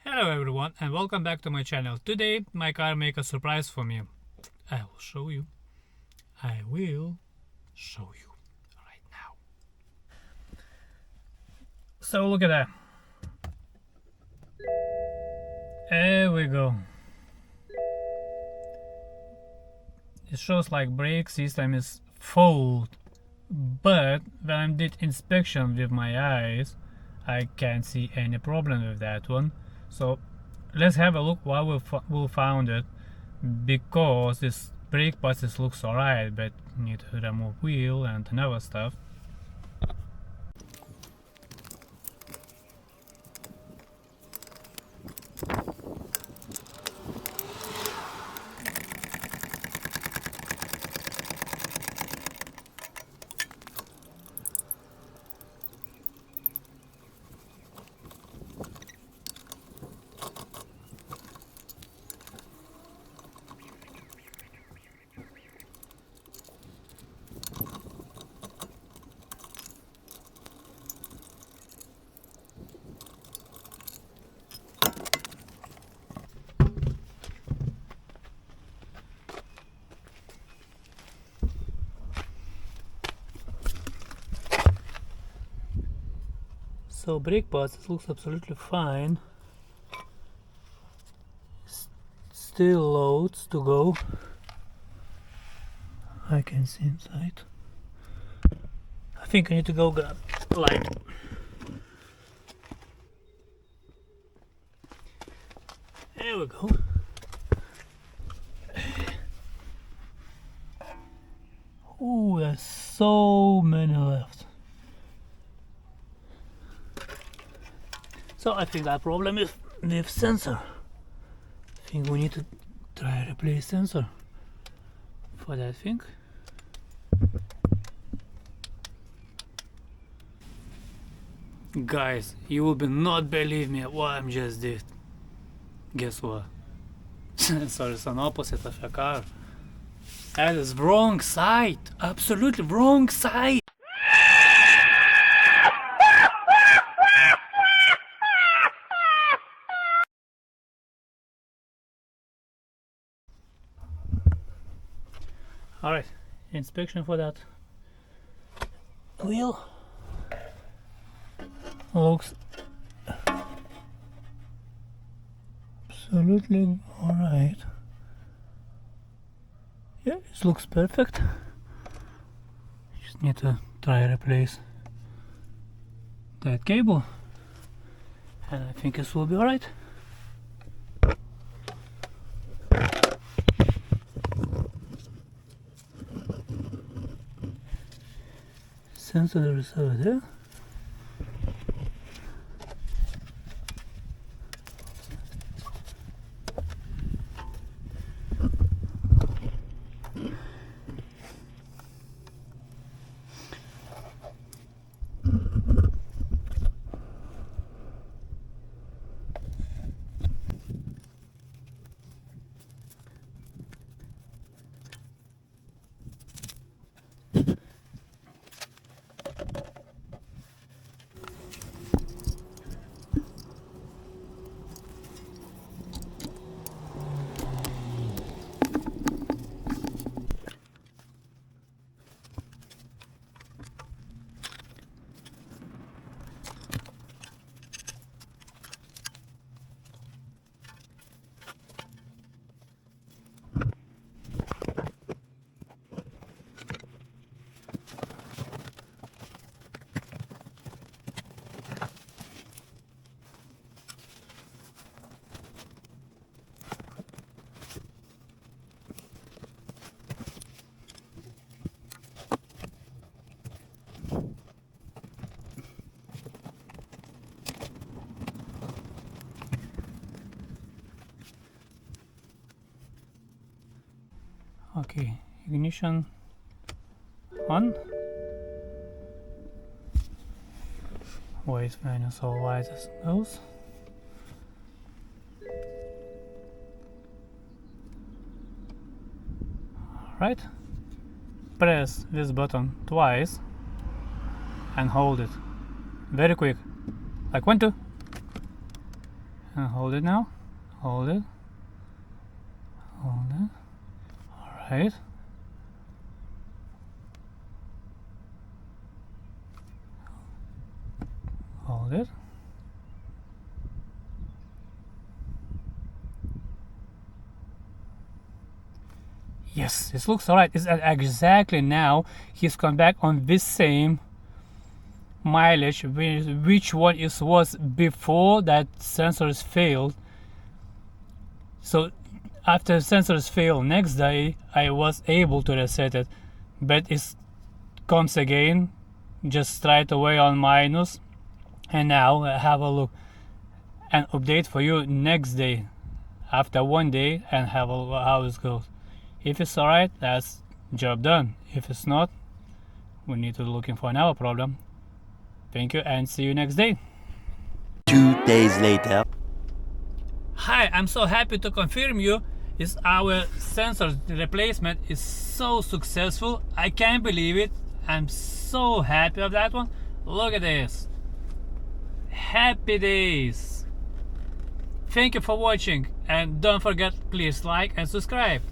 Hello everyone and welcome back to my channel. Today my car make a surprise for me. I will show you right now. So look at that. There we go. It shows like brake system is full, but when I did inspection with my eyes I can't see any problem with that one. So let's have a look why we found it, because this brake pads looks alright, but need to remove wheel and another stuff. So brake pads looks absolutely fine. Still loads to go. I can see inside. I think I need to go grab light. There we go. Oh, there's so many left. So I think that problem is with sensor. I think we need to try to replace sensor for that thing. Guys, you will be not believe me what I just did. Guess what? Sensor is on opposite of your car. That is wrong side. Absolutely wrong side. Alright, inspection for that wheel looks absolutely alright. Yeah, it looks perfect. Just need to try to replace that cable and I think this will be alright. Sensor is over there. Okay, ignition on. Wait when it's all light as goes. Alright, press this button twice and hold it very quick, like 1, 2, Hold it now. Hold it. Hold it. Alright. Hold it. Yes, this looks alright. It's exactly now he's come back on this same mileage, which one it was before that sensors failed. So after sensors failed next day, I was able to reset it, but it comes again just straight away on minus. And now have a look and update for you next day after 1 day and have a look how it goes. If it's alright, that's job done. If it's not, we need to looking for another problem. Thank you and see you next day. 2 days later. Hi, I'm so happy to confirm you is our sensor replacement is so successful. I can't believe it. I'm so happy of that one. Look at this. Happy days. Thank you for watching and don't forget, please like and subscribe.